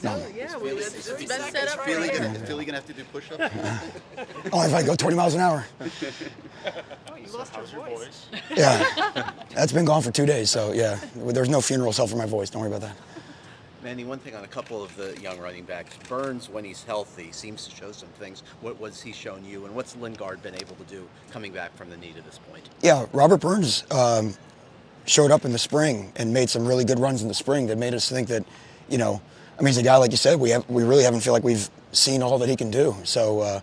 No. Yeah, it's been set up for Feely you. gonna have to do push-ups? Oh, if I go 20 miles an hour. Oh, you lost your voice. Yeah. That's been gone for 2 days, so yeah. There's no funeral cell for my voice. Don't worry about that. Manny, one thing on a couple of the young running backs, Burns, when he's healthy, seems to show some things. What was he shown you, and what's Lingard been able to do coming back from the knee to this point? Yeah, Robert Burns showed up in the spring and made some really good runs in the spring that made us think that, he's a guy, like you said, we really haven't feel like we've seen all that he can do. So,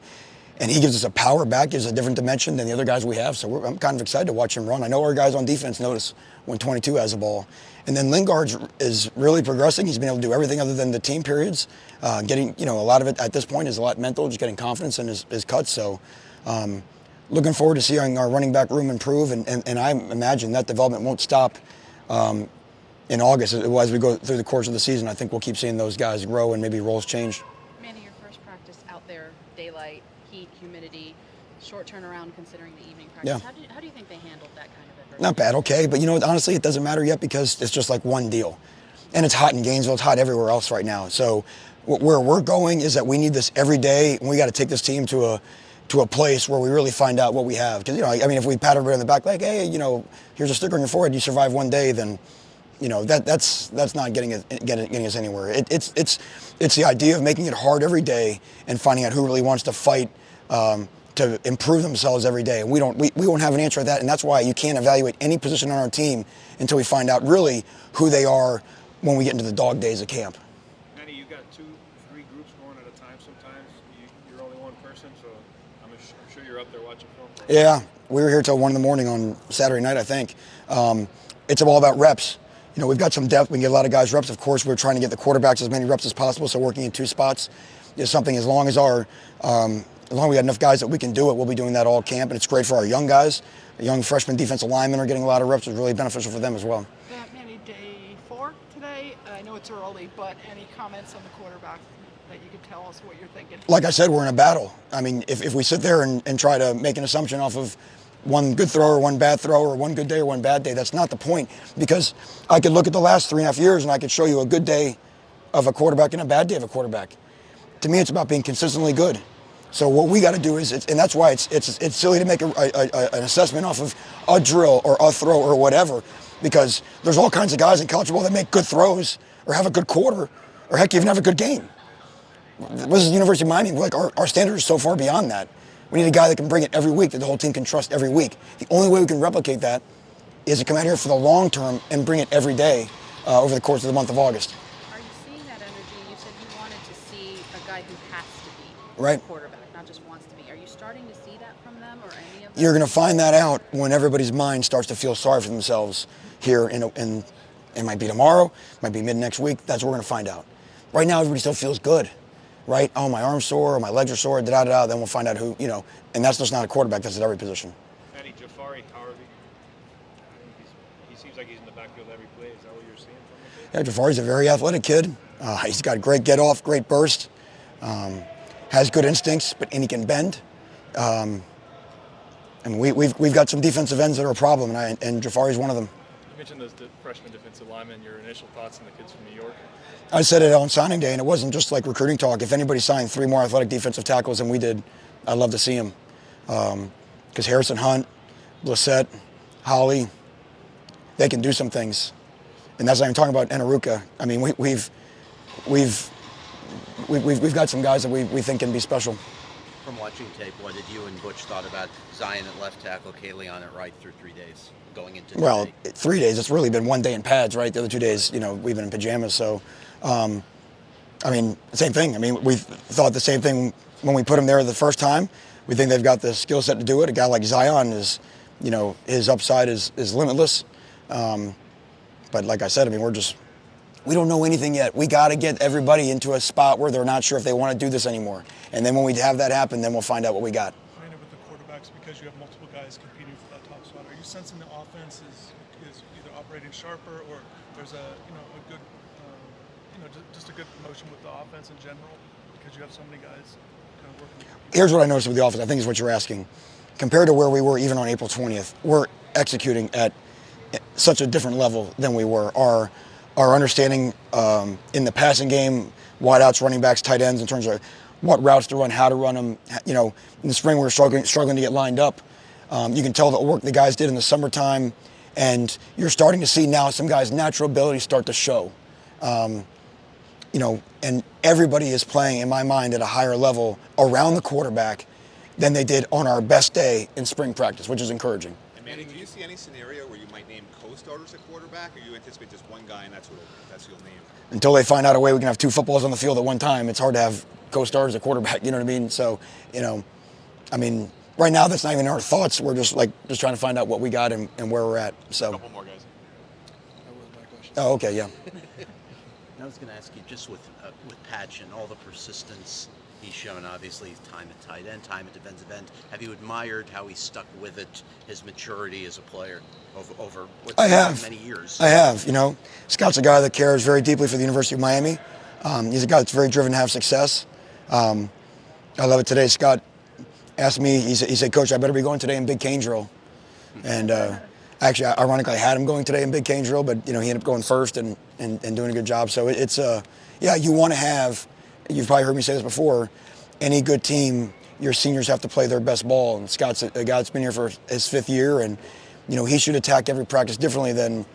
and he gives us a power back, gives us a different dimension than the other guys we have. So I'm kind of excited to watch him run. I know our guys on defense notice when 22 has the ball. And then Lingard is really progressing. He's been able to do everything other than the team periods. Getting, a lot of it at this point is a lot mental, just getting confidence in his cuts. So looking forward to seeing our running back room improve. And I imagine that development won't stop in August. As we go through the course of the season, I think we'll keep seeing those guys grow and maybe roles change. Manny, your first practice out there, daylight, heat, humidity, short turnaround considering the evening practice. Yeah. How do you think they handled that kind of adversity? Not bad, okay. But honestly, it doesn't matter yet because it's just like one deal. And it's hot in Gainesville, it's hot everywhere else right now. So where we're going is that we need this every day, and we got to take this team to a place where we really find out what we have. Because, if we pat everybody on the back like, hey, here's a sticker on your forehead, you survive one day, then, that's not getting us anywhere. It's the idea of making it hard every day and finding out who really wants to fight to improve themselves every day. And we won't have an answer to that, and that's why you can't evaluate any position on our team until we find out really who they are when we get into the dog days of camp. Manny, you got 2, 3 groups going at a time sometimes. You're only one person, so I'm sure you're up there watching film. Yeah, we were here till 1 in the morning on Saturday night, I think. It's all about reps. We've got some depth. We can get a lot of guys reps. Of course, we're trying to get the quarterbacks as many reps as possible, so working in 2 spots is something as long as we got enough guys that we can do it, we'll be doing that all camp, and it's great for our young guys. The young freshman defensive linemen are getting a lot of reps. It's really beneficial for them as well. Manny, day 4 today. I know it's early, but any comments on the quarterback that you could tell us what you're thinking? Like I said, we're in a battle. I mean, if we sit there and try to make an assumption off of one good throw or one bad throw or one good day or one bad day, that's not the point. Because I could look at the last 3.5 years and I could show you a good day of a quarterback and a bad day of a quarterback. To me, it's about being consistently good. So what we got to do is, and that's why it's silly to make an assessment off of a drill or a throw or whatever, because there's all kinds of guys in college football that make good throws or have a good quarter or heck, even have a good game. This is the University of Miami. Our standard is so far beyond that. We need a guy that can bring it every week, that the whole team can trust every week. The only way we can replicate that is to come out here for the long term and bring it every day over the course of the month of August. Are you seeing that energy? You said you wanted to see a guy who has to be Right. a quarterback, not just wants to be. Are you starting to see that from them or any of them? You're going to find that out when everybody's mind starts to feel sorry for themselves here it might be tomorrow, might be mid next week. That's what we're going to find out. Right now, everybody still feels good, right? Oh, my arm's sore, or my legs are sore, da-da-da. Then we'll find out who, and that's just not a quarterback. That's at every position. Manny, Jafari, how are he seems like he's in the backfield every play. Is that what you're seeing from him? Yeah, Jafari's a very athletic kid. He's got great get-off, great burst, has good instincts, and he can bend. And we've got some defensive ends that are a problem, and Jafari's one of them. You mentioned the freshman defensive lineman. Your initial thoughts on the kids from New York? I said it on signing day, and it wasn't just like recruiting talk. If anybody signed 3 more athletic defensive tackles than we did, I'd love to see them. Because Harrison Hunt, Blissett, Holly, they can do some things. And that's not even talking about Enaruka. I mean, we've got some guys that we think can be special. From watching tape, what did you and Butch thought about Zion at left tackle, Kaylee on at right through 3 days going into today? Well, 3 days. It's really been 1 day in pads, right? The other 2 days, we've been in pajamas. So, same thing. We thought the same thing when we put him there the first time. We think they've got the skill set to do it. A guy like Zion is, his upside is limitless. But like I said, we don't know anything yet. We got to get everybody into a spot where they're not sure if they want to do this anymore. And then when we have that happen, then we'll find out what we got. Kind of with the quarterbacks, because you have multiple guys competing for that top spot, are you sensing the offense is either operating sharper or there's a good just a good motion with the offense in general because you have so many guys kind of working? Here's what I noticed with the offense. I think is what you're asking. Compared to where we were even on April 20th, we're executing at such a different level than we were. our understanding in the passing game, wideouts, running backs, tight ends, in terms of what routes to run, how to run them. You know, in the spring we were struggling to get lined up. You can tell the work the guys did in the summertime, and you're starting to see now some guys' natural abilities start to show. You know, and everybody is playing, in my mind, at a higher level around the quarterback than they did on our best day in spring practice, which is encouraging. And Manny, do you see any scenario where you might name co-starters at quarterback, or you anticipate just one guy and that's who you'll name? Until they find out a way we can have two footballs on the field at one time, it's hard to have co-starters at quarterback. You know what I mean? So, you know, I mean, right now that's not even our thoughts. We're just trying to find out what we got and where we're at. So. A couple more guys. That was my question. Oh, okay, yeah. I was going to ask you, just with Patch and all the persistence he's shown, obviously time at tight end, time at defensive end. Have you admired how he stuck with it, his maturity as a player over many years? I have. You know, Scott's a guy that cares very deeply for the University of Miami. He's a guy that's very driven to have success. I love it today. Scott asked me, he said, Coach, I better be going today in Big Cane drill. And actually, ironically, I had him going today in Big Cane drill, but, you know, he ended up going first and doing a good job. So it's yeah, you want to have, you've probably heard me say this before, any good team, your seniors have to play their best ball. And Scott's a guy that's been here for his 5th year, and, you know, he should attack every practice differently than,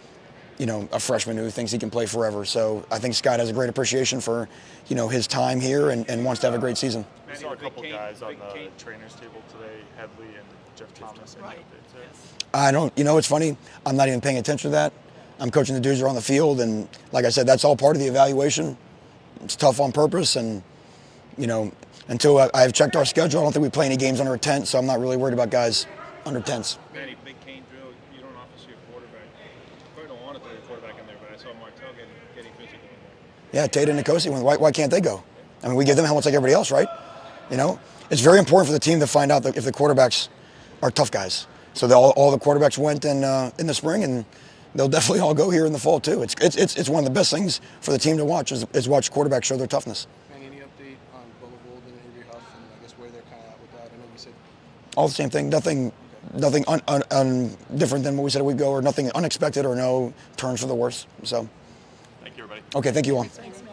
you know, a freshman who thinks he can play forever. So I think Scott has a great appreciation for, you know, his time here and wants to have a great season. We saw a couple guys on the trainers table today, Headley and Jeff Thomas. Any updates there? I don't, you know, it's funny, I'm not even paying attention to that. I'm coaching the dudes who are on the field, and like I said, that's all part of the evaluation. It's tough on purpose, and, you know, until I've checked our schedule, I don't think we play any games under a tent, so I'm not really worried about guys under tents. Manny, Big Cane drill, you don't often see a quarterback. You probably don't want to throw your quarterback in there, but I saw Martell getting physical in there. Yeah, Tate and Nikosi, why can't they go? I mean, we give them helmets like everybody else, right? You know, it's very important for the team to find out if the quarterbacks are tough guys. So all the quarterbacks went in the spring, and they'll definitely all go here in the fall too. It's one of the best things for the team to watch is watch quarterbacks show their toughness. And any update on Bubba Gold and Avery Huff, and I guess where they're kind of at with that? I know you said All the same thing. Nothing different than what we said we'd go, or nothing unexpected, or no turns for the worse. So. Thank you, everybody. Okay, thank you all. Thanks, man.